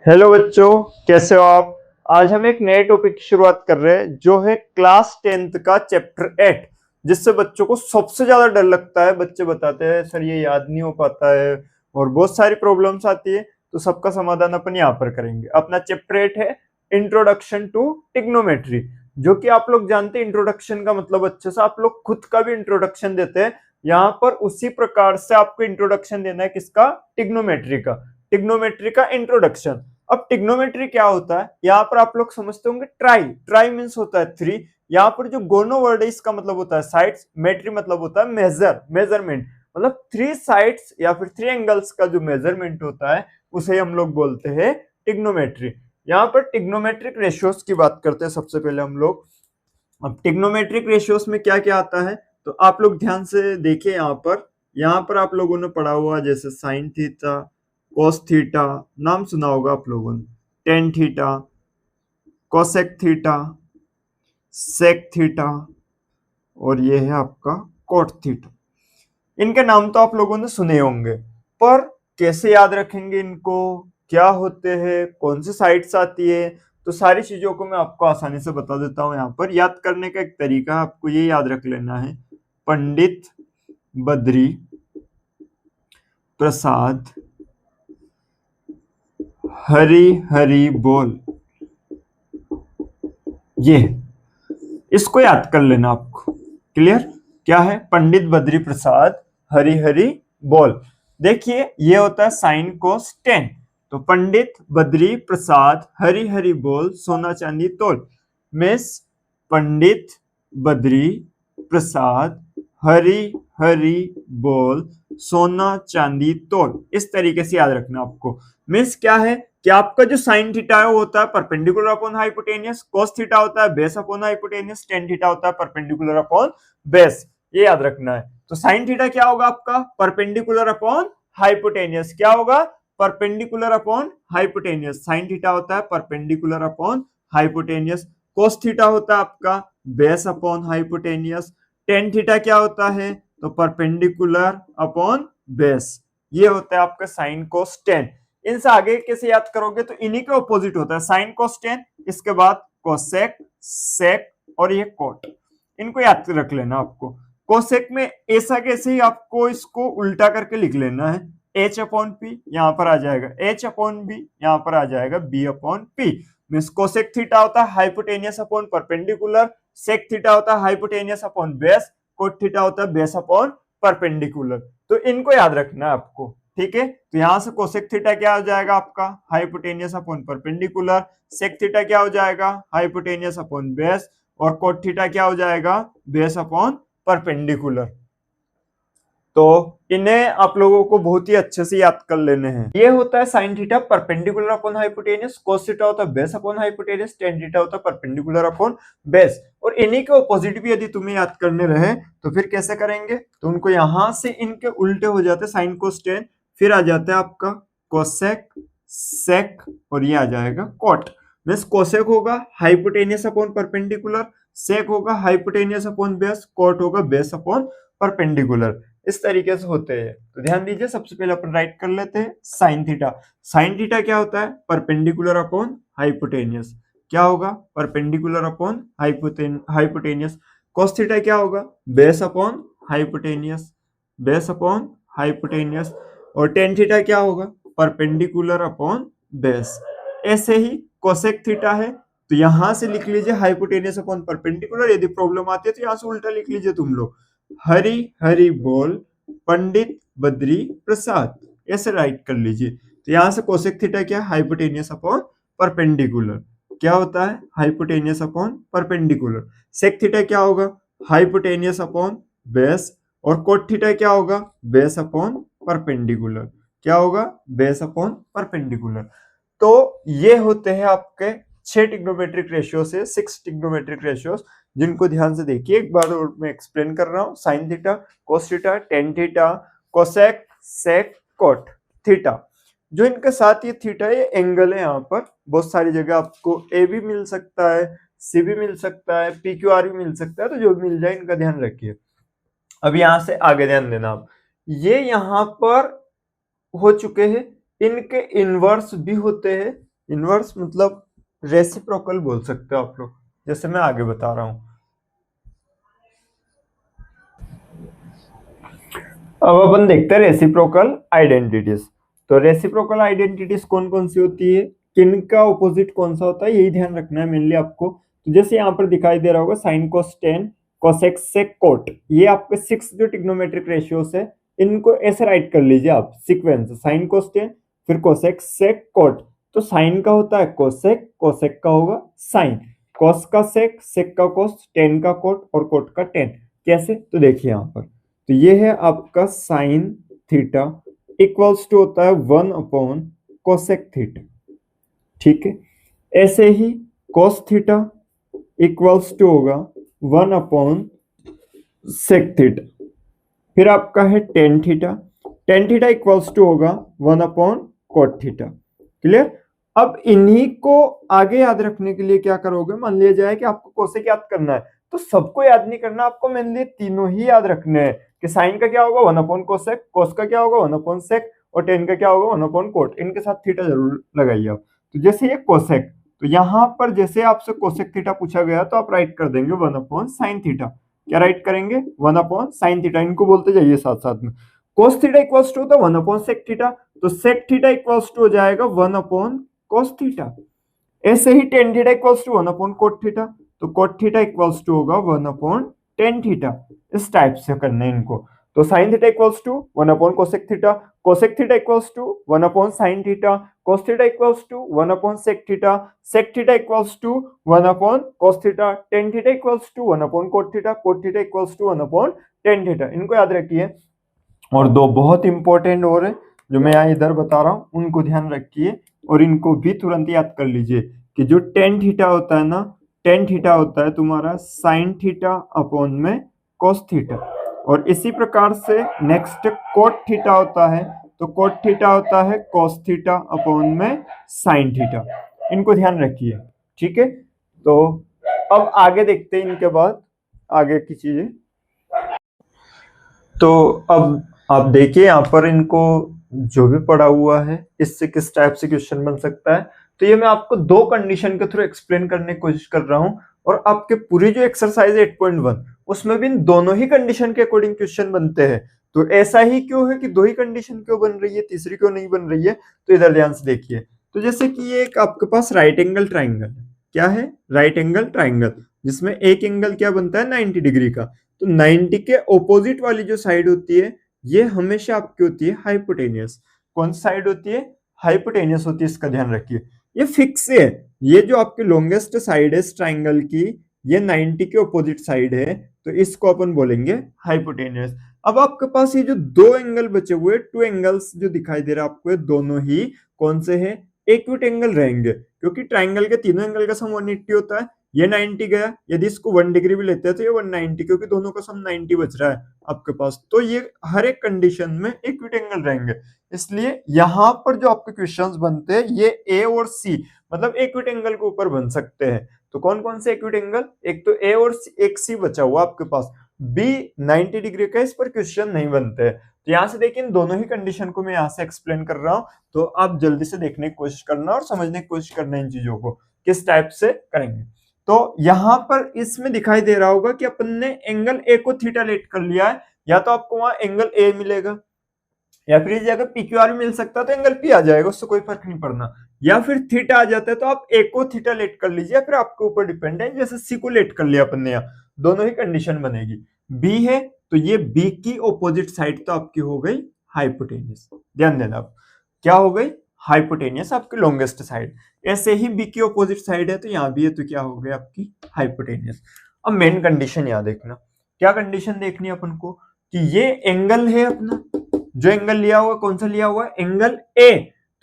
Hello बच्चों, कैसे हो आप। आज हम एक नए टॉपिक की शुरुआत कर रहे हैं जो है क्लास 10th का चैप्टर 8, जिससे बच्चों को सबसे ज्यादा डर लगता है। बच्चे बताते हैं सर ये याद नहीं हो पाता है और बहुत सारी प्रॉब्लम्स आती है। तो सबका समाधान अपन यहाँ पर करेंगे। अपना चैप्टर 8 है इंट्रोडक्शन टू टिग्नोमेट्री, जो कि आप लोग जानते हैं इंट्रोडक्शन का मतलब अच्छे से आप लोग खुद का भी इंट्रोडक्शन देते हैं। यहाँ पर उसी प्रकार से आपको इंट्रोडक्शन देना है। किसका? टिग्नोमेट्री का। टिग्नोमेट्री का इंट्रोडक्शन। अब टिग्नोमेट्री क्या होता है, यहाँ पर आप लोग समझते होंगे ट्राई। ट्राई मीन्स होता है थ्री। यहाँ पर जो गोनो वर्ड है इसका मतलब होता है साइड्स, मेट्री मतलब होता है मेजर, मेजरमेंट। मतलब थ्री साइड्स या फिर थ्री एंगल्स का जो मेजरमेंट होता है उसे हम लोग बोलते हैं टिग्नोमेट्री। यहाँ पर टिग्नोमेट्रिक रेशियोज की बात करते हैं सबसे पहले हम लोग। अब टिग्नोमेट्रिक रेशियोज में क्या क्या आता है तो आप लोग ध्यान से देखिए। यहाँ पर आप लोगों ने पढ़ा हुआ जैसे साइन थीटा, कोस थीटा, नाम सुना होगा आप लोगों ने, tan theta, cosec theta, sec theta, और ये है आपका कोट थीटा। इनके नाम तो आप लोगों ने सुने होंगे, पर कैसे याद रखेंगे इनको, क्या होते हैं, कौन सी साइड्स आती है, तो सारी चीजों को मैं आपको आसानी से बता देता हूं। यहाँ पर याद करने का एक तरीका आपको ये याद रख लेना है, पंडित बद्री प्रसाद हरि हरि बोल। ये इसको याद कर लेना आपको। क्लियर? क्या है? पंडित बद्री प्रसाद हरि हरि बोल। देखिए ये होता है साइन कोस 10। तो पंडित बद्री प्रसाद हरि हरि बोल सोना चांदी तोल। मिस पंडित बद्री प्रसाद हरि हरि बोल सोना चांदी तोल। इस तरीके से याद रखना आपको। मिस क्या है कि आपका जो साइन थीटा है वो होता है perpendicular upon hypotenuse, cos theta होता है base upon hypotenuse, tan theta होता है परपेंडिकुलर अपॉन बेस। ये याद रखना है। तो साइन थीटा क्या होगा आपका? Perpendicular upon hypotenuse. क्या होगा? Perpendicular upon hypotenuse. Sine theta होता है perpendicular upon hypotenuse. Cos theta होता है आपका base upon hypotenuse. Tan theta क्या होता है? तो परपेंडिकुलर अपॉन बेस। ये होता है आपका साइन कोस 10। इनसे आगे कैसे याद करोगे तो इन्हीं के ऑपोजिट होता है साइन कोस 10, इसके बाद कोसेक, सेक और ये कोट। इनको याद रख लेना आपको। कोसेक में ऐसा कैसे ही आपको इसको उल्टा करके लिख लेना है, एच अपॉन पी यहां पर आ जाएगा, एच अपॉन बी यहां पर आ जाएगा, B upon P. Means cosec theta होता है hypotenuse upon perpendicular, sec theta होता है hypotenuse upon base, cot theta होता है बेस अपॉन परपेंडिकुलर। तो इनको याद रखना है आपको। ठीक है, तो यहां से कोसेक थीटा क्या हो जाएगा आपका? Hypotenuse upon perpendicular. Sec theta क्या हो जाएगा? Hypotenuse upon base. और कोट थीटा क्या हो जाएगा? Base upon perpendicular. तो इन्हें आप लोगों को बहुत ही अच्छे से याद कर लेने हैं। ये होता है sine theta perpendicular upon hypotenuse, cos theta होता है base upon hypotenuse, tan theta होता है परपेंडिकुलर अपॉन बेस। और इन्हीं के ऑपोजिट भी यदि तुम्हें याद करने रहे तो फिर कैसे करेंगे? तो उनको यहां से इनके उल्टे हो जाते हैं, साइन कोस 10, फिर आ जाता है आपका कोसेक, सेक और ये आ जाएगा कोट। मीन्स कोसेक होगा हाइपोटेनियस अपॉन परपेंडिकुलर, सेक होगा हाइपोटेनियस अपॉन बेस, कोट होगा बेस अपॉन परपेंडिकुलर। इस तरीके से होते हैं। तो ध्यान दीजिए, सबसे पहले अपन राइट कर लेते हैं साइन थीटा। साइन थीटा क्या होता है? Perpendicular upon hypotenuse. क्या होगा? Perpendicular upon hypotenuse. Cos theta क्या होगा? Base upon hypotenuse, base upon hypotenuse. और टेन थीटा क्या होगा? Perpendicular upon base. ऐसे ही कोसेक थीटा है तो यहां से लिख लीजिए हाइपोटेनियस अपॉन परपेंडिकुलर। यदि प्रॉब्लम आती है तो यहां से उल्टा लिख लीजिए तुम लोग, हरि हरि बोल पंडित बद्री प्रसाद। ऐसे राइट कर लीजिए। तो यहां से कोसेक थीटा क्या? Hypotenuse upon perpendicular. क्या होता है? Hypotenuse upon perpendicular. Sec theta क्या होगा? Hypotenuse upon base. और कोट थीटा क्या होगा? Base upon perpendicular. क्या होगा? Base upon perpendicular. तो ये होते हैं आपके 6 टिग्नोमेट्रिक रेशियो से 6 टिग्नोमेट्रिक रेशियोज, जिनको ध्यान से देखिए। एक बार और मैं एक्सप्लेन कर रहा हूं। Sine theta, cos theta, tan theta, cosec, sec, cot theta. जो इनके साथ ये थीटा ये एंगल है, यहाँ पर बहुत सारी जगह आपको ए भी मिल सकता है, सी भी मिल सकता है, पी क्यू आर भी मिल सकता है। तो जो भी मिल जाए इनका ध्यान रखिए। अब यहां से आगे ध्यान देना आप, ये यहां पर हो चुके हैं, इनके इनवर्स भी होते हैं इनवर्स मतलब रेसिप्रोकल बोल सकते हो आप लोग, जैसे मैं आगे बता रहा हूं। अब अपन देखते हैं रेसिप्रोकल आइडेंटिटीज। तो रेसिप्रोकल आइडेंटिटीज कौन कौन सी होती है, किनका ऑपोजिट कौन सा होता है, यही ध्यान रखना है मेनली आपको। तो जैसे यहाँ पर दिखाई दे रहा होगा sine cos tan cosec sec cot, ये आपके 6 जो ट्रिग्नोमेट्रिक रेशियोस है, इनको ऐसे राइट कर लीजिए आप सीक्वेंस, साइन कोस टेन फिर कोसेक सेक कोट। तो साइन का होता है कोसेक, कोसेक का होगा साइन, कोस का सेक का कोस, टेन का कोट और कोट का टेन। कैसे, तो देखिए यहाँ पर, तो ये है आपका साइन थीटा इक्वल्स टू होता है 1 कोसेक थीटा, ठीक है। ऐसे ही कोस थीटा इक्वल्स टू होगा 1 सेक थीटा। फिर आपका है टेन थीटा इक्वल्स टू होगा 1 कोट थीटा। क्लियर। अब इन्हीं को आगे याद रखने के लिए क्या करोगे, मान लिया जाए कि आपको कोसेक याद करना है, तो सबको याद नहीं करना, आपको मेनली तीनों ही याद रखने हैं कि साइन का क्या होगा 1 कोसेक, कोस का क्या होगा 1 सेक और टेन का क्या होगा 1 कोट। इनके साथ थीटा जरूर लगाइए आप। तो जैसे ये कोसेक, तो यहां पर जैसे आपसे कोसेक थीटा पूछा गया तो आप राइट कर देंगे 1 साइन थीटा। क्या राइट करेंगे 1 साइन थीटा, इनको बोलते जाइए साथ साथ में। कोस थीटा इक्वल्स टू होता है 1 सेक थीटा, तो सेक थीटा इक्वल्स टू हो जाएगा 1 कोस थीटा। ऐसे ही tan theta equals to 1 cot theta, तो कोट थीटा इक्वल्स टू होगा 1 टेन थीटा। इस टाइप से करना है इनको। तो sine theta equals to 1 cosec theta, cosec theta equals to 1 sine theta, cos theta equals to 1 sec theta equals to 1 cos theta, tan theta equals to 1 cot theta equals to 1 tan theta. इनको याद रखिए। और दो बहुत important और है जो मैं यहाँ इधर बता रहा हूँ, उनको ध्यान रखिए और इनको भी तुरंत याद कर लीजिए कि जो टेन थीटा होता है ना, टेन थीटा होता है तुम्हारा साइन थीटा अपॉन में कोस थीटा, और इसी प्रकार से नेक्स्ट कोट थीटा होता है, तो कोट थीटा होता है कोस थीटा अपॉन में साइन थीटा। इनको ध्यान रखिए, ठीक है। तो अब आगे देखते हैं इनके बाद आगे की चीजें। तो अब आप देखिए यहाँ पर इनको जो भी पढ़ा हुआ है इससे किस टाइप से क्वेश्चन बन सकता है। तो ये मैं आपको दो कंडीशन के थ्रू एक्सप्लेन करने की कोशिश कर रहा हूँ, और आपके पूरी जो एक्सरसाइज 8.1 उसमें भी इन दोनों ही कंडीशन के अकॉर्डिंग क्वेश्चन बनते हैं। तो ऐसा ही क्यों है कि दो ही कंडीशन क्यों बन रही है, तीसरी क्यों नहीं बन रही है, तो इधर ध्यान से देखिए। तो जैसे कि ये एक आपके पास राइट एंगल ट्राइंगल है, क्या है राइट एंगल ट्राइंगल, जिसमें एक एंगल क्या बनता है 90 डिग्री का। तो 90 के ऑपोजिट वाली जो साइड होती है ये हमेशा आपकी होती है हाइपोटेनियस। कौन सी साइड होती है, हाइपोटेनियस होती है, इसका ध्यान रखिए। ये फिक्स है, ये जो आपकी लॉन्गेस्ट साइड है इस ट्राइंगल की, ये 90 के ऑपोजिट साइड है, तो इसको अपन बोलेंगे हाइपोटेनियस। अब आपके पास ये जो दो एंगल बचे हुए, टू एंगल्स जो दिखाई दे रहा है आपको, दोनों ही कौन से हैं, एक्यूट एंगल रहेंगे, क्योंकि ट्राइंगल के तीनों एंगल का सम 180 होता है। ये 90 गया, यदि इसको 1 डिग्री भी लेते हैं तो ये 190, क्योंकि दोनों का सम 90 बच रहा है आपके पास। तो ये हर एक कंडीशन में एक्यूट एंगल रहेंगे, इसलिए यहां पर जो आपके क्वेश्चंस बनते हैं ये ए और सी मतलब एक्यूट एंगल के ऊपर बन सकते हैं। तो कौन कौन से एक्यूट एंगल, एक तो ए और एक सी बचा हुआ आपके पास, बी 90 डिग्री का इस पर क्वेश्चन नहीं बनते। तो यहां से देखिए इन दोनों ही कंडीशन को मैं यहां से एक्सप्लेन कर रहा हूं, तो आप जल्दी से देखने की कोशिश करना और समझने की कोशिश करना इन चीजों को किस टाइप से करेंगे। तो यहां पर इसमें दिखाई दे रहा होगा कि अपन ने एंगल ए को थीटा लेट कर लिया है, या तो आपको वहां एंगल ए मिलेगा, या फिर इस जगह पी क्यू आर मिल सकता है तो एंगल पी आ जाएगा, उससे कोई फर्क नहीं पड़ना। या फिर थीटा आ जाता है तो आप ए को थीटा लेट कर लीजिए, फिर आपके ऊपर डिपेंड है, जैसे सी को लेट कर लिया अपन ने, यहाँ दोनों ही कंडीशन बनेगी। बी है तो ये बी की ऑपोजिट साइड तो आपकी हो गई हाइपोटेनियस, ध्यान देना आप, क्या हो गई हाइपोटेनियस आपकी लॉन्गेस्ट साइड। ऐसे ही बी की ऑपोजिट साइड है तो यहाँ भी है तो क्या हो गई आपकी हाइपोटेनियस। अब मेन कंडीशन यहाँ देखना, क्या कंडीशन देखनी है अपन को, कि ये एंगल है अपना, जो एंगल लिया हुआ कौन सा लिया हुआ एंगल ए,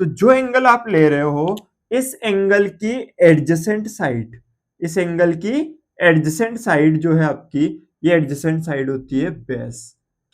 तो जो एंगल आप ले रहे हो इस एंगल की एडजेसेंट साइड, इस एंगल की एडजेसेंट साइड जो है आपकी, ये एडजेसेंट साइड होती है बेस।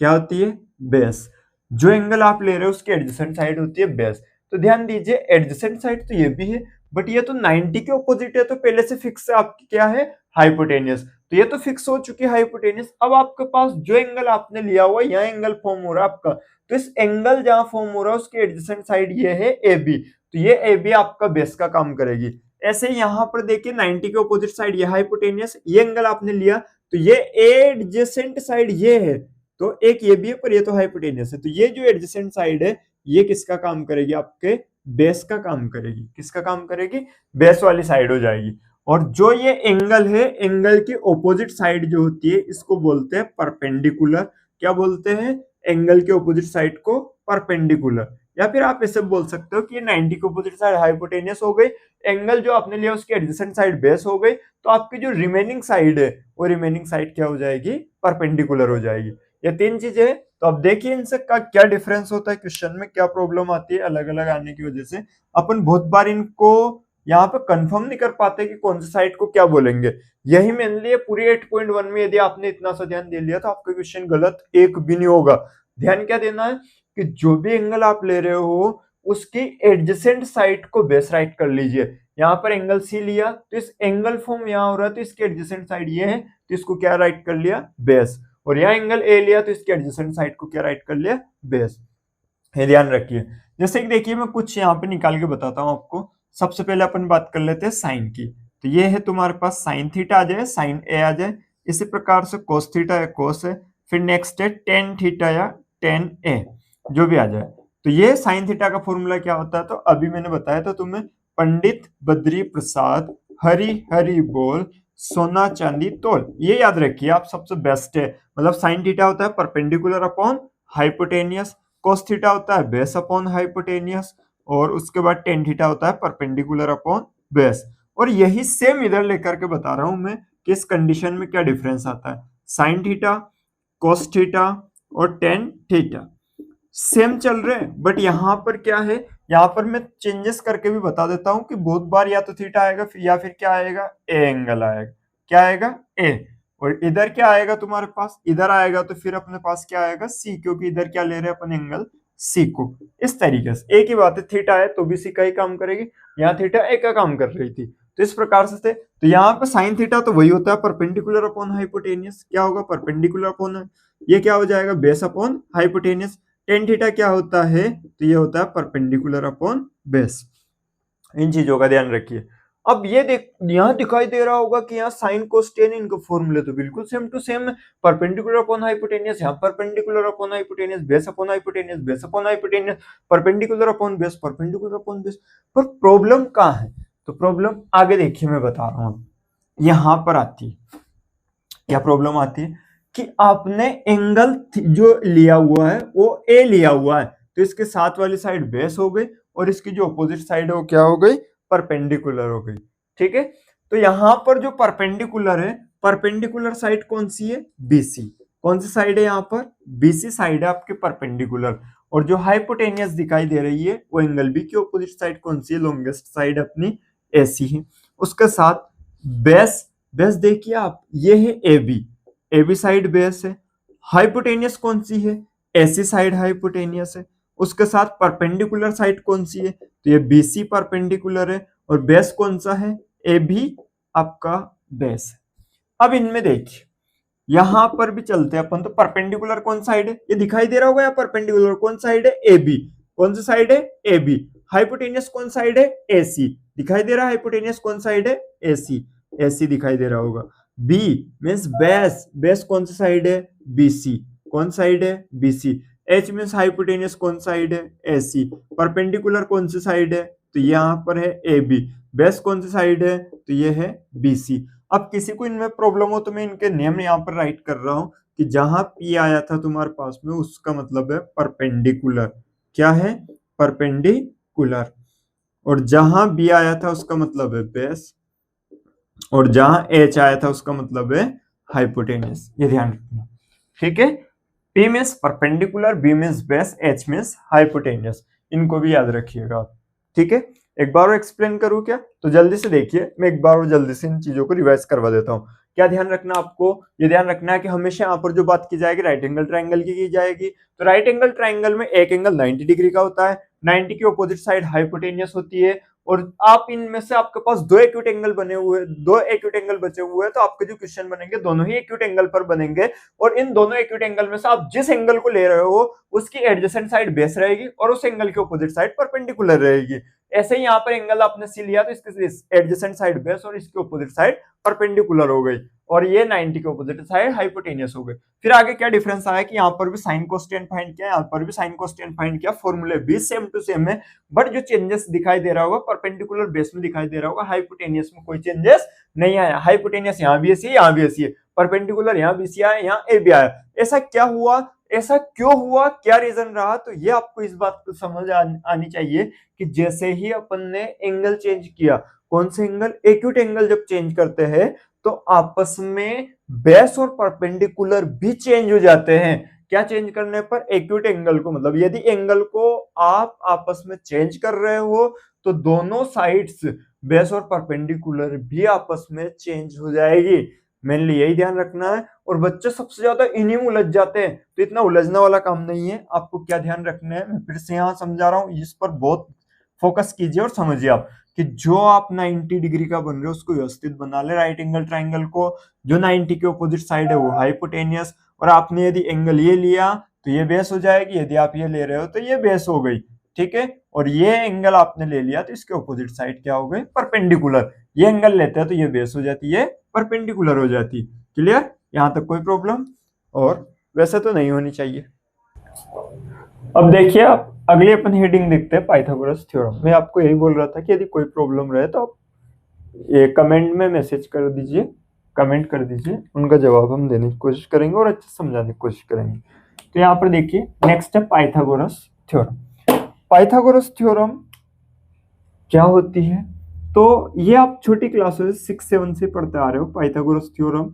क्या होती है, बेस। जो एंगल आप ले रहे हो उसकी एडजेसेंट साइड होती है बेस। तो ध्यान दीजिए एडजेसेंट साइड तो ये भी है, बट ये तो 90 के ऑपोजिट है, तो पहले से फिक्स है आपकी क्या है हाइपोटेनियस। तो ये तो फिक्स हो चुकी है हाइपोटेनियस। अब आपके पास जो एंगल आपने लिया हुआ यहाँ एंगल फॉर्म हो रहा है आपका, तो इस एंगल जहां फॉर्म हो रहा है उसकी एडजेसेंट साइड ये है ए बी, तो ये ए बी आपका बेस का काम करेगी। ऐसे यहाँ पर देखिए 90 के ऑपोजिट साइड ये हाइपोटेनियस, ये एंगल आपने लिया तो ये एडजेसेंट साइड ये है, तो एक ये भी है पर ये तो हाइपोटेनियस है, तो ये जो एडजेसेंट साइड है ये किसका काम करेगी, आपके बेस का काम करेगी। किसका काम करेगी, बेस वाली साइड हो जाएगी। और जो ये एंगल है, एंगल की ऑपोजिट साइड जो होती है इसको बोलते हैं परपेंडिकुलर। क्या बोलते हैं, एंगल के ऑपोजिट साइड को परपेंडिकुलर। या फिर आप ऐसे बोल सकते हो कि 90 के ऑपोजिट साइड हाइपोटेनियस हो गई, एंगल जो आपने लिया उसकी एडजेसेंट साइड बेस हो गई, तो आपकी जो रिमेनिंग साइड है वो रिमेनिंग साइड क्या हो जाएगी, परपेंडिकुलर हो जाएगी। ये तीन चीजें हैं। तो अब देखिए इनसे का क्या डिफरेंस होता है, क्वेश्चन में क्या प्रॉब्लम आती है अलग अलग आने की वजह से। अपन बहुत बार इनको यहाँ पे कंफर्म नहीं कर पाते कि कौन सी साइड को क्या बोलेंगे। यही मेनली पूरी 8.1 में यदि आपने इतना सा ध्यान दे लिया तो आपका क्वेश्चन गलत एक भी नहीं होगा। ध्यान क्या देना है कि जो भी एंगल आप ले रहे हो उसकी एडजेसेंट साइड को बेस राइट कर लीजिए। यहाँ पर एंगल सी लिया तो इस एंगल फॉर्म यहाँ हो रहा है तो इसकी एडजेसेंट साइड ये है, तो इसको क्या राइट कर लिया, बेस। और यहाँ एंगल ए लिया तो इसकी एडजेसेंट साइड को क्या राइट कर लिया, बेस। ये ध्यान रखिए। जैसे कि देखिए मैं कुछ यहाँ पे निकाल के बताता हूँ आपको। सबसे पहले अपन बात कर लेते हैं साइन की। तो ये है तुम्हारे पास साइन थीटा आ जाए, साइन ए आ जाए, इसी प्रकार से कोस थीटा या कोस है, फिर नेक्स्ट है टेन थीटा या टेन ए, जो भी आ जाए। तो ये साइन थीटा का फॉर्मूला क्या होता है, तो अभी मैंने बताया था तुम्हें, पंडित बद्री प्रसाद हरी हरी बोल सोना चांदी तोल। ये याद रखिए आप, सबसे बेस्ट है। मतलब साइन थीटा होता है perpendicular upon hypotenuse, cos theta होता है बेस अपॉन हाइपोटेनियस, और उसके बाद टेन थीटा होता है परपेंडिकुलर अपॉन बेस। और यही सेम इधर लेकर के बता रहा हूं मैं कि इस कंडीशन में क्या डिफरेंस आता है। साइन थीटा, कोस थीटा और टेन थीटा सेम चल रहे हैं, बट यहाँ पर क्या है, यहाँ पर मैं चेंजेस करके भी बता देता हूं कि बहुत बार या तो थीटा आएगा या फिर क्या आएगा, ए एंगल आएगा। क्या आएगा, ए। और इधर क्या आएगा तुम्हारे पास, इधर आएगा तो फिर अपने पास क्या आएगा, सी, क्योंकि इधर क्या ले रहे हैं अपन, एंगल सी को। इस तरीके से एक ही बात है, थीटा है तो भी सी का ही काम करेगी, यहाँ थीटा ए का काम कर रही थी, तो इस प्रकार से थे। तो यहाँ पे साइन थीटा तो वही होता है परपेंडिकुलर अपॉन हाइपोटेनियस। क्या होगा, परपेंडिकुलर अपॉन, ये क्या हो जाएगा, base upon hypotenuse. Tan theta क्या होता है, तो ये होता है परपेंडिकुलर अपॉन बेस। इन चीजों का ध्यान रखिए। अब ये देख, यहाँ दिखाई दे रहा होगा कि यहाँ साइन कोस टेन, इनका फॉर्मूले तो बिल्कुल सेम टू सेम है। परपेंडिकुलर अपॉन हाइपोटेनियस, यहाँ perpendicular upon hypotenuse, base upon hypotenuse, base upon hypotenuse, perpendicular upon base, perpendicular upon base. पर प्रॉब्लम कहाँ है, तो प्रॉब्लम आगे देखिए मैं बता रहा हूँ। यहाँ पर आती है, क्या प्रॉब्लम आती है कि आपने एंगल जो लिया हुआ है वो ए लिया हुआ है, तो इसके साथ वाली साइड बेस हो गई और इसकी जो अपोजिट साइड है वो क्या हो गई, परपेंडिकुलर हो गई। ठीक है, तो यहां पर जो परपेंडिकुलर है, परपेंडिकुलर साइड कौन सी है, बीसी। कौन सी साइड है यहाँ पर, बीसी साइड है आपके परपेंडिकुलर। और जो हाइपोटेनियस दिखाई दे रही है वो एंगल बी की अपोजिट साइड कौन सी है, लॉन्गेस्ट साइड अपनी एसी है। उसके साथ बेस, बेस देखिए आप, ये है A B, A B side base है। हाइपोटेनियस कौन सी है, एसी साइड हाइपोटेनियस है। उसके साथ परपेंडिकुलर साइड कौन सी है, तो ये बीसी परपेंडिकुलर है। और बेस कौन सा है, ए भी आपका बेस है। अब इनमें देखिए, यहां पर भी चलते हैं अपन, तो परपेंडिकुलर कौन साइड है, ये दिखाई दे रहा होगा, या परपेंडिकुलर कौन साइड है, ए बी। कौन सी साइड है, ए बी। हाइपोटेनियस कौन साइड है, एसी। दिखाई दे रहा है हाइपोटेनियस कौन साइड है, एसी, एसी दिखाई दे रहा होगा। बी मीन्स बेस, बेस कौन सी साइड है, बीसी। कौन साइड है, बीसी। एच मीन्स हाइपोटेनियस कौन साइड है, एसी। परपेंडिकुलर कौन सी साइड है, तो यहाँ पर है ए बी। बेस कौन सी साइड है, तो ये है बीसी। अब किसी को इनमें प्रॉब्लम हो तो मैं इनके नेम यहाँ पर राइट कर रहा हूं कि जहां पी आया था तुम्हारे पास में उसका मतलब है परपेंडिकुलर। क्या है, परपेंडिकुलर। और जहां बी आया था उसका मतलब है बेस, और जहां एच आया था उसका मतलब है हाइपोटेनियस। ये ध्यान रखना, ठीक है। P means perpendicular, B means base, H means hypotenuse. इनको भी याद रखिएगा, ठीक है। एक बार और एक्सप्लेन करूं क्या, तो जल्दी से देखिए, मैं एक बार और जल्दी से इन चीजों को रिवाइज करवा देता हूं। क्या ध्यान रखना आपको, ये ध्यान रखना है कि हमेशा यहाँ पर जो बात की जाएगी राइट एंगल ट्राइंगल की जाएगी। तो राइट एंगल ट्राइंगल में एक एंगल 90 डिग्री का होता है, 90 की अपोजिट साइड हाइपोटेनियस होती है। और आप इनमें से आपके पास दो एक्यूट एंगल बने हुए, दो एक्यूट एंगल बचे हुए हैं, तो आपके जो क्वेश्चन बनेंगे दोनों ही एक्यूट एंगल पर बनेंगे। और इन दोनों एक्यूट एंगल में से आप जिस एंगल को ले रहे हो उसकी एडजेसेंट साइड बेस रहेगी और उस एंगल की अपोजिट साइड परपेंडिकुलर रहेगी। ऐसे ही यहाँ पर एंगल आपने सी लिया तो इसके एडजेसेंट साइड बेस और इसके ऑपोजिट साइड परपेंडिकुलर हो गई, और ये 90 के ऑपोजिट साइड हाइपोटेनियस हो गई। फिर आगे क्या डिफरेंस आया कि यहाँ पर भी साइन कोस्टेंट फाइंड किया, यहाँ पर भी साइन कोस्टेंट फाइंड किया, फॉर्मूले भी सेम टू सेम है, बट जो चेंजेस दिखाई दे रहा होगा परपेंडिकुलर बेस में दिखाई दे रहा होगा, हाइपोटेनियस में कोई चेंजेस नहीं आया। हाइपोटेनियस यहाँ भी ऐसी है, यहाँ भी ऐसी है, परपेंडिकुलर यहाँ बी सी आया, यहाँ ए बी आया। ऐसा क्या हुआ, ऐसा क्यों हुआ, क्या रीजन रहा? तो ये आपको इस बात को समझ आनी चाहिए कि जैसे ही अपन ने एंगल चेंज किया, कौन से एंगल, एक्यूट एंगल जब चेंज करते हैं तो आपस में बेस और परपेंडिकुलर भी चेंज हो जाते हैं। क्या चेंज करने पर? एक्यूट एंगल को, मतलब यदि एंगल को आप आपस में चेंज कर रहे हो तो दोनों साइड्स बेस और परपेंडिकुलर भी आपस में चेंज हो जाएगी। मेनली यही ध्यान रखना है, और बच्चे सबसे ज्यादा इन्हीं में उलझ जाते हैं, तो इतना उलझने वाला काम नहीं है। आपको क्या ध्यान रखना है, मैं फिर से यहाँ समझा रहा हूँ, इस पर बहुत फोकस कीजिए और समझिए आप कि जो आप 90 डिग्री का बन रहे हो उसको व्यवस्थित बना ले। राइट एंगल ट्राइंगल को जो 90 के ऑपोजिट साइड है वो हाइपोटेनियस, और आपने यदि एंगल ये लिया तो ये बेस हो जाएगी, यदि आप ये ले रहे हो तो ये बेस हो गई, ठीक है। और ये एंगल आपने ले लिया तो इसके ऑपोजिट साइड क्या हो गई? परपेंडिकुलर। ये एंगल लेते हैं तो ये बेस हो जाती है, परपेंडिकुलर हो जाती। क्लियर? यहां तक कोई प्रॉब्लम? और वैसे तो नहीं होनी चाहिए। अब देखिए, आप अगली अपन हेडिंग देखते हैं, पाइथागोरस थ्योरम। मैं आपको यही बोल रहा था कि यदि कोई प्रॉब्लम रहे तो आप ये कमेंट में मैसेज कर दीजिए, कमेंट कर दीजिए, उनका जवाब हम देने की कोशिश करेंगे और अच्छे समझाने की कोशिश करेंगे। तो यहाँ पर देखिए, नेक्स्ट है पाइथागोरस थ्योरम। पाइथागोरस थ्योरम क्या होती है? तो ये आप छोटी क्लासेस 6-7 से पढ़ते आ रहे हो। पाइथागोरस थ्योरम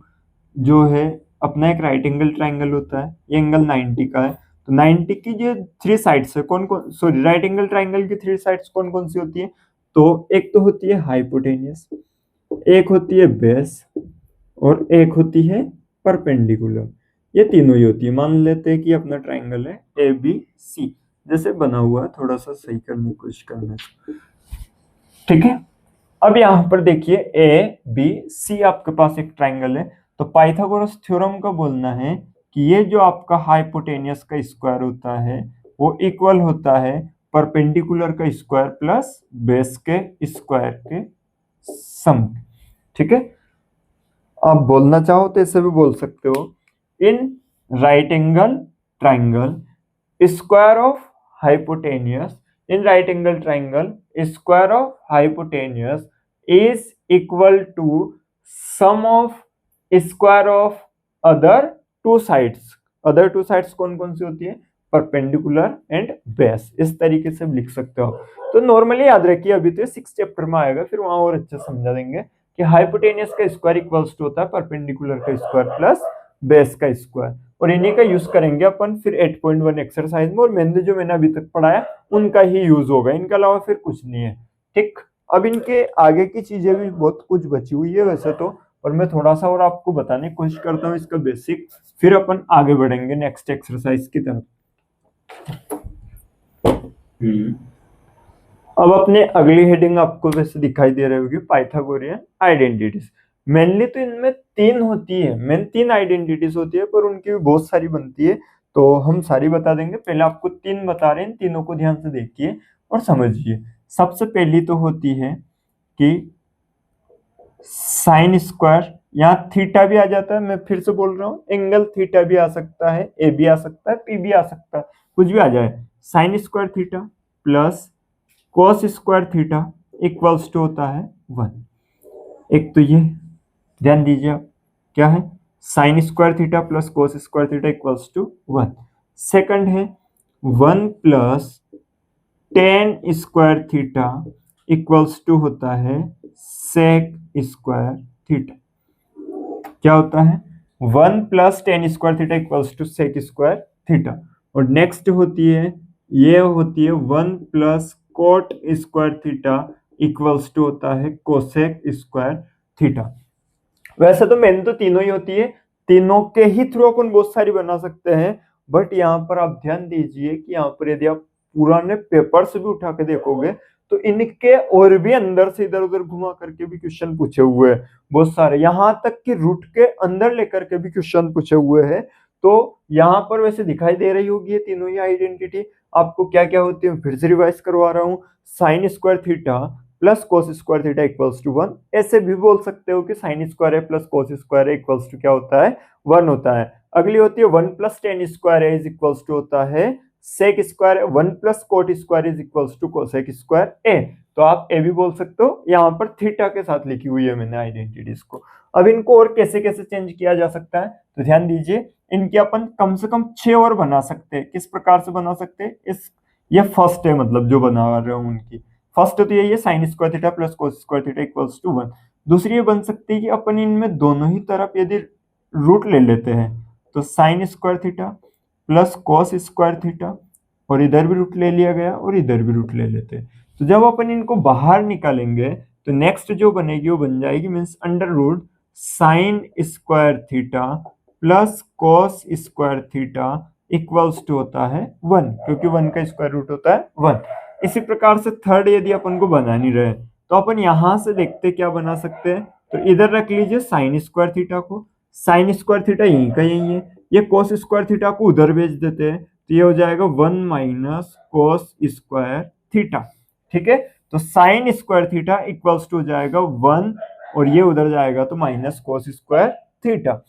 जो है अपना एक राइट एंगल ट्राइंगल होता है, ये एंगल 90 का है। तो 90 की जो 3 साइड्स है, कौन कौन, सॉरी, राइट एंगल ट्राइंगल की 3 साइड्स कौन कौन सी होती है? तो एक तो होती है हाइपोटेनियस, एक होती है बेस, और एक होती है परपेंडिकुलर। ये तीनों ही होती है। मान लेते हैं कि अपना ट्राइंगल है ए बी सी, जैसे बना हुआ है, थोड़ा सा सही करने की कोशिश करना, ठीक है। अब यहाँ पर देखिए ए बी सी आपके पास एक ट्राइंगल है, तो पाइथागोरस थ्योरम का बोलना है कि ये जो आपका हाइपोटेनियस का स्क्वायर होता है वो इक्वल होता है परपेंडिकुलर का स्क्वायर प्लस बेस के स्क्वायर के सम, ठीक है। आप बोलना चाहो तो ऐसे भी बोल सकते हो, in right angle triangle square of hypotenuse, in right angle triangle square of hypotenuse is equal to sum of square of other two sides। other two sides कौन कौन सी होती है? Perpendicular and base. इस तरीके से लिख सकते हो। तो नॉर्मली याद रखिए, अभी तो 6 चैप्टर में आएगा, फिर वहां और अच्छे समझा देंगे कि हाइपोटेनियस का स्क्वायर इक्वल्स टू होता है परपेंडिकुलर का स्क्वायर प्लस बेस का स्क्वायर, और इन्हीं का यूज करेंगे अपन फिर 8.1 एक्सरसाइज में, और मैंने अभी तक पढ़ाया उनका ही यूज होगा, इनके अलावा फिर कुछ नहीं है, ठीक। अब इनके आगे की चीजें भी बहुत कुछ बची हुई है वैसे तो, और मैं थोड़ा सा और आपको बताने की कोशिश करता हूँ इसका बेसिक, फिर अपन आगे बढ़ेंगे नेक्स्ट एक्सरसाइज की तरफ। अब अपने अगली हेडिंग आपको वैसे दिखाई दे रही होगी, पाइथागोरियन आइडेंटिटीज। मेनली तो इनमें 3 होती है, मेन 3 आइडेंटिटीज होती है, पर उनकी भी बहुत सारी बनती है, तो हम सारी बता देंगे। पहले आपको 3 बता रहे हैं, इन तीनों को ध्यान से देखिए और समझिए। सबसे पहली तो होती है कि साइन स्क्वायर, यहाँ थीटा भी आ जाता है, मैं फिर से बोल रहा हूँ, एंगल थीटा भी आ सकता है, ए भी आ सकता है, पी भी आ सकता है, कुछ भी आ जाए। Sine square theta plus cos square theta equals to होता है 1। एक तो ये ध्यान दीजिए आप, क्या है? Sine square theta plus cos square theta equals to 1। Second है 1 plus tan square theta equals to होता है सेक स्क्वायर थीटा। क्या होता है? 1 plus tan square theta equals to sec square theta. और नेक्स्ट होती है, ये होती है 1 plus cot square theta equals to होता है कोसेक स्क्वायर थीटा। वैसे तो मेन तो तीनों ही होती है, तीनों के ही थ्रू अपन बहुत सारी बना सकते हैं, बट यहाँ पर आप ध्यान दीजिए कि यहाँ पर यदि आप पुराने पेपर्स भी उठा के देखोगे तो इनके और भी अंदर से इधर उधर घुमा करके भी क्वेश्चन पूछे हुए हैं बहुत सारे, यहाँ तक कि रूट के अंदर लेकर के भी क्वेश्चन पूछे हुए हैं। तो यहाँ पर वैसे दिखाई दे रही होगी ये तीनों ही आइडेंटिटी। आपको क्या क्या होती है फिर से रिवाइज करवा रहा हूँ। Sine square theta plus cos square theta equals to 1। ऐसे भी बोल सकते हो कि साइन स्क्वायर है प्लस कोस स्क्वायर है इक्वल्स टू क्या होता है 1 होता है। अगली होती है 1 प्लस टेन स्क्वायर है इज इक्वल्स टू होता है सेक स्क्वायर है। 1 plus cot square is equals to cosec square A. तो आप ए भी बोल सकते हो। यहाँ पर थीटा के साथ लिखी हुई है मैंने आइडेंटिटीज को। अब इनको और कैसे कैसे चेंज किया जा सकता है तो ध्यान दीजिए, इनके अपन कम से कम 6 और बना सकते हैं। किस प्रकार से बना सकते हैं इस, ये फर्स्ट है मतलब जो बना रहे हूँ उनकी फर्स्ट तो यही है sine square theta plus cos square theta equals to 1। दूसरी ये बन सकती है कि अपन इनमें दोनों ही तरफ यदि रूट ले लेते हैं तो sine square theta plus cos square theta, और इधर भी रूट ले लिया गया और इधर भी रूट ले लेते हैं। तो जब अपन इनको बाहर निकालेंगे तो नेक्स्ट जो बनेगी वो बन जाएगी means under root sine square theta plus cos square theta equals to होता है 1, क्योंकि 1 का स्क्वायर रूट होता है 1। इसी प्रकार से थर्ड यदि अपन को बना नहीं रहे तो अपन यहां से देखते क्या बना सकते हैं। तो इधर रख लीजिए साइन स्क्वायर थीटा को, साइन स्क्वायर थीटा यहीं का यही है, ये कोस स्क्वायर थीटा को उधर भेज देते हैं तो ये हो जाएगा 1 माइनस कोस स्क्वायर थीटा। ठीक है, तो sine square theta equals to हो जाएगा 1 और ये उधर जाएगा तो माइनस कोस स्क्वायर थीटा।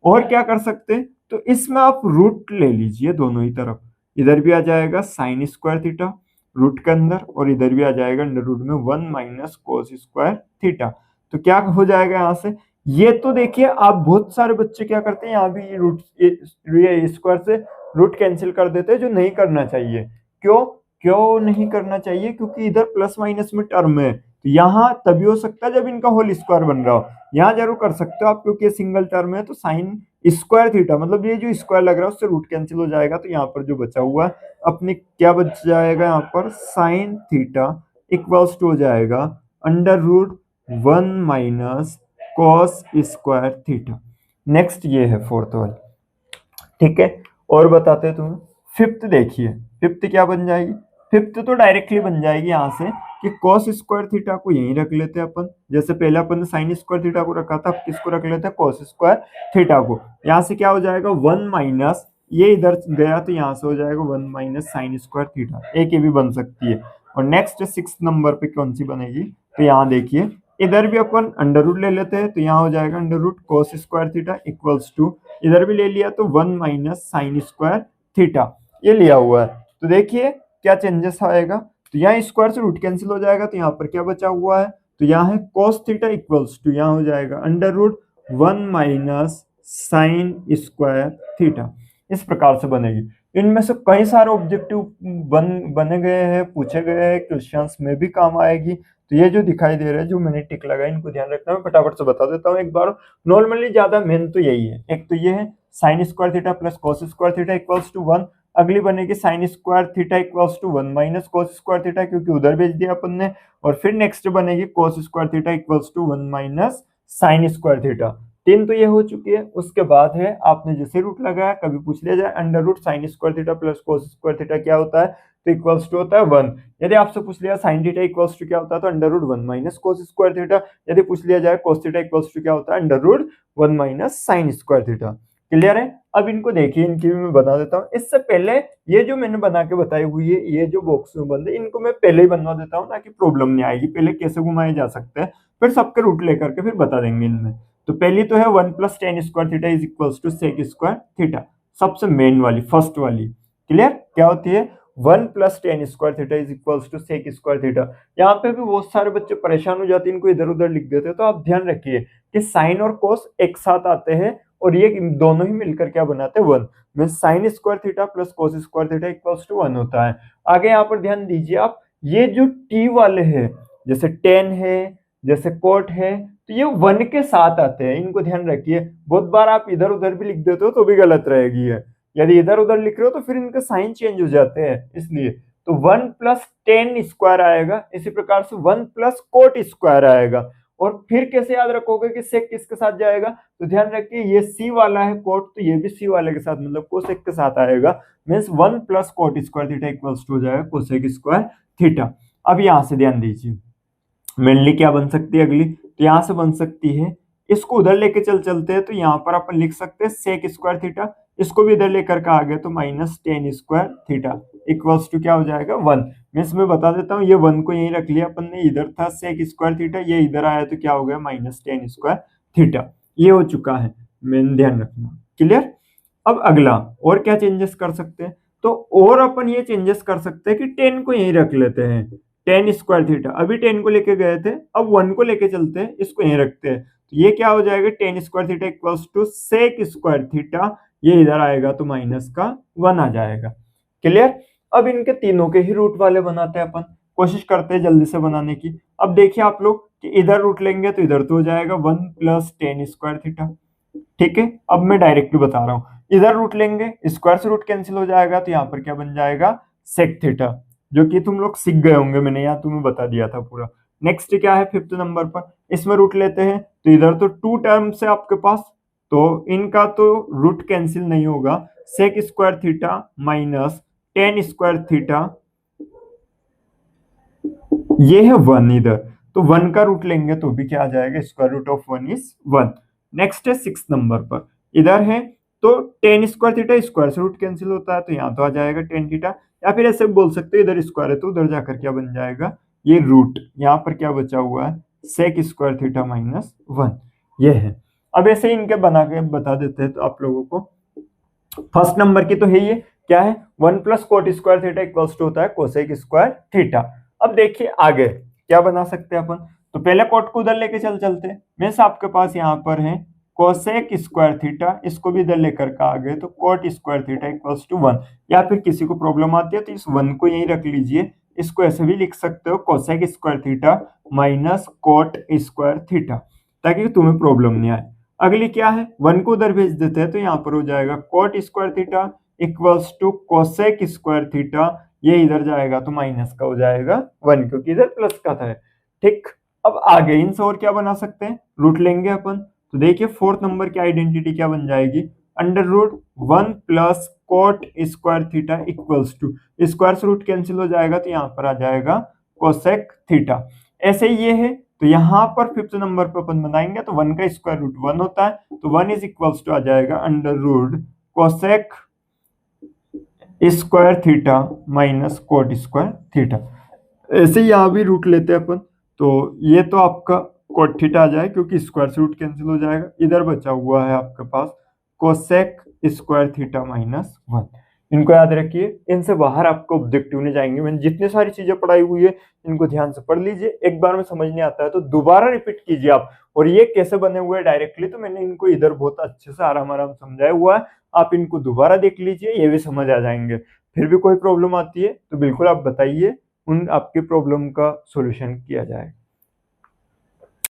और क्या कर सकते हैं तो इसमें आप रूट ले लीजिए दोनों ही तरफ, इधर भी आ जाएगा साइन स्क्वायर थीटा रूट के अंदर और इधर भी आ जाएगा अंडर रूट में 1 माइनस कोस स्क्वायर थीटा। तो क्या हो जाएगा यहाँ से, ये तो देखिए आप बहुत सारे बच्चे क्या करते हैं यहाँ भी रूट ये स्क्वायर से रूट कैंसिल कर देते हैं, जो नहीं करना चाहिए। क्यों क्यों नहीं करना चाहिए, क्योंकि इधर प्लस माइनस में टर्म है तो यहाँ तभी हो सकता है जब इनका होल स्क्वायर बन रहा हो। यहाँ जरूर कर सकते हो आप क्योंकि ये सिंगल टर्म है तो साइन स्क्वायर थीटा मतलब ये जो स्क्वायर लग रहा है उससे रूट कैंसिल हो जाएगा। तो यहाँ पर जो बचा हुआ अपने क्या बच जाएगा यहाँ पर साइन थीटा इक्वल्स टू हो जाएगा under root 1 minus cos square theta. Next ये है फोर्थ वाली। ठीक है, और बताते हैं तुम्हें फिफ्थ। देखिए फिफ्थ क्या बन जाएगी, फिफ्थ तो डायरेक्टली बन जाएगी यहाँ से कि कॉस स्क्वायर थीटा को यहीं रख लेते हैं अपन, जैसे पहले अपन ने साइन स्क्वायर थीटा को रखा था, अब किसको रख लेते हैं कॉस स्क्वायर थीटा को। यहाँ से क्या हो जाएगा 1 माइनस, ये इधर गया तो यहाँ से हो जाएगा 1 माइनस साइन स्क्वायर थीटा। एक ये भी बन सकती है। और नेक्स्ट 6 नंबर पे कौन सी बनेगी तो यहाँ देखिए इधर भी अपन अंडर रूट ले लेते हैं तो यहाँ हो जाएगा under root cos square theta equals to, इधर भी ले लिया तो 1 माइनस साइन स्क्वायर थीटा ये लिया हुआ है। तो देखिए क्या चेंजेस आएगा, तो यहाँ स्क्वायर से रूट कैंसिल हो जाएगा तो यहाँ पर क्या बचा हुआ है तो यहाँ है कॉस थीटा इक्वल्स टू, यहाँ हो जाएगा under root 1 minus sine square theta. इस प्रकार से बनेगी। इनमें से कई सारे ऑब्जेक्टिव बने गए हैं, पूछे गए हैं, क्वेश्चंस में भी काम आएगी। तो ये जो दिखाई दे रहा है जो मैंने टिक लगाया इनको ध्यान रखना, मैं फटाफट से बता देता हूँ एक बार। नॉर्मली ज्यादा मेन तो यही है, एक तो ये है sine square theta plus cos square theta equals to 1। अगली बनेगी sine square theta equals to 1 minus cos square theta क्योंकि उधर भेज दिया अपन ने। और फिर नेक्स्ट बनेगी cos square theta equals to 1 minus sine square theta. 3 तो ये हो चुकी है। उसके बाद है आपने जैसे रूट लगाया कभी पूछ लिया जाए under root sine square theta plus cos square theta क्या होता है तो इक्वल्स टू होता है 1। यदि आपसे पूछ लिया साइन थीटा इक्वल्स टू क्या होता है तो under root 1 minus cos square theta. यदि पूछ लिया जाए कॉस थीटा इक्वल्स टू क्या होता है under root 1 minus sine square theta. Clear है। अब इनको देखिए, इनकी भी मैं बता देता हूँ। इससे पहले ये जो मैंने बना के बताई हुई है ये जो बॉक्स में बंद है इनको मैं पहले ही बनवा देता हूँ ताकि प्रॉब्लम नहीं आएगी। पहले कैसे घुमाए जा सकते हैं फिर सबके रूट लेकर के फिर बता देंगे इनमें। तो पहली तो है 1 plus tan square theta is equals to sec square theta, सबसे मेन वाली फर्स्ट वाली। क्लियर, क्या होती है 1 plus tan square theta is equals to sec square theta. यहाँ पे भी बहुत सारे बच्चे परेशान हो जाते हैं, इनको इधर उधर लिख देते हैं। तो आप ध्यान रखिए कि साइन और कोस एक साथ आते हैं और ये दोनों ही मिलकर क्या बनाते हैं 1 में sine square theta plus cos square theta equals to 1 होता है। आगे यहाँ पर ध्यान दीजिए आप, ये जो टी वाले हैं जैसे टेन है जैसे कोट है तो ये 1 के साथ आते हैं, इनको ध्यान रखिए। बहुत बार आप इधर उधर भी लिख देते हो तो भी गलत रहेगी है। यदि इधर उधर लिख रहे हो तो फिर इनके साइन चेंज हो जाते हैं, इसलिए तो 1 प्लस टेन स्क्वायर आएगा। इसी प्रकार से 1 प्लस कोट स्क्वायर आएगा। और फिर कैसे याद रखोगे कि सेक किसके साथ जाएगा तो ध्यान रखिए ये सी वाला है कोट तो ये भी सी वाले के साथ मतलब कोसेक के साथ आएगा। Means 1 plus cot square theta equals to हो जाएगा कोसेक स्क्वायर थीटा। अब यहां से ध्यान दीजिए मेनली क्या बन सकती है अगली, तो यहां से बन सकती है इसको उधर लेके चलते हैं तो यहाँ पर अपन लिख सकते हैं सेक स्क्वायर थीटा इसको भी इधर लेकर के आ गए तो minus tan square theta equals to क्या हो जाएगा 1। मैं इसमें बता देता हूँ, ये 1 को यहीं रख लिया अपन ने, इधर था सेक स्क्वायर थीटा, ये इधर आया तो क्या हो गया माइनस टेन स्क्वायर थीटा। ये हो चुका है, मेन ध्यान रखना। क्लियर। अब अगला और क्या चेंजेस कर सकते हैं, तो और अपन ये चेंजेस कर सकते हैं कि 10 को यहीं रख लेते हैं, टेन स्क्वायर थीटा, अभी 10 को लेके गए थे, अब 1 को लेके चलते हैं, इसको यहीं रखते हैं, तो ये क्या हो जाएगा tan square theta equals to sec square theta, ये इधर आएगा तो माइनस का 1 आ जाएगा। क्लियर। अब इनके तीनों के ही रूट वाले बनाते हैं अपन, कोशिश करते हैं जल्दी से बनाने की। अब देखिए आप लोग कि इधर रूट लेंगे तो इधर तो हो जाएगा 1 प्लस टेन स्क्वायर थीटा। ठीक है, अब मैं डायरेक्टली बता रहा हूँ, इधर रूट लेंगे स्क्वायर से रूट कैंसिल हो जाएगा, तो यहाँ पर क्या बन जाएगा सेक थीटा, जो कि तुम लोग सीख गए होंगे, मैंने यहाँ तुम्हें बता दिया था पूरा। नेक्स्ट क्या है फिफ्थ नंबर पर, इसमें रूट लेते हैं तो इधर तो टू टर्म्स है आपके पास, तो इनका तो रूट कैंसिल नहीं होगा, sec square theta minus tan square theta, ये है 1 इधर, तो 1 का रूट लेंगे तो भी क्या आ जाएगा square root of 1 is 1। Next है सिक्स नंबर पर, इधर है तो टेन स्क्वायर थीटा स्क्वायर से रूट कैंसिल होता है, तो यहाँ तो आ जाएगा टेन थीटा, या फिर ऐसे बोल सकते हो इधर स्क्वायर है तो उधर जाकर क्या बन जाएगा ये रूट, यहाँ पर क्या बचा हुआ है सेक स्क्वायर थीटा माइनस 1, ये है। अब ऐसे इनके बना के बता देते हैं तो आप लोगों को, फर्स्ट नंबर की तो है ये क्या है 1 plus cot square theta equals to होता है कोसेक स्क्वायर थीटा। अब देखिए आगे क्या बना सकते हैं अपन, तो पहले कोट को उधर लेके चलते हैं, मीन्स आपके पास यहाँ पर है कोसेक स्क्वायर थीटा, इसको भी इधर लेकर के आ गए तो cot square theta equals to 1, या फिर किसी को प्रॉब्लम आती है तो इस 1 को यहीं रख लीजिए, इसको ऐसे भी लिख सकते हो cosec square theta minus cot square theta, ताकि तुम्हें प्रॉब्लम नहीं आए। अगली क्या है 1 को उधर भेज देते हैं तो यहाँ पर हो जाएगा cot square theta equals to cosec square theta, ये इधर जाएगा तो माइनस का हो जाएगा 1, क्योंकि इधर प्लस का था। ठीक, अब आगे इनसे और क्या बना सकते हैं, रूट लेंगे अपन, तो देखिए फोर्थ नंबर की आइडेंटिटी क्या बन जाएगी, under root 1 plus cot square theta equals to, square से रूट कैंसिल हो जाएगा तो यहाँ पर आ जाएगा कोसेक थीटा। ऐसे ये है, तो यहाँ पर फिफ्थ नंबर पर अपन बनाएंगे तो 1 का स्क्वायर रूट 1 होता है, तो 1 इज इक्वल्स टू आ जाएगा under root cosec square theta minus cot square theta. ऐसे यहाँ भी रूट लेते हैं अपन, तो ये तो आपका कोट थीटा आ जाए क्योंकि स्क्वायर से रूट कैंसिल हो जाएगा, इधर बचा हुआ है आपके पास कोसेक स्क्वायर थीटा माइनस 1। इनको याद रखिए, इनसे बाहर आपको ऑब्जेक्टिव नहीं जाएंगे। मैंने जितनी सारी चीजें पढ़ाई हुई है इनको ध्यान से पढ़ लीजिए, एक बार में समझ नहीं आता है तो दोबारा रिपीट कीजिए आप। और ये कैसे बने हुए हैं डायरेक्टली, तो मैंने इनको इधर बहुत अच्छे से आराम आराम समझाया हुआ है, आप इनको दोबारा देख लीजिए, ये भी समझ आ जाएंगे। फिर भी कोई प्रॉब्लम आती है तो बिल्कुल आप बताइए, उन आपके प्रॉब्लम का सॉल्यूशन किया जाए।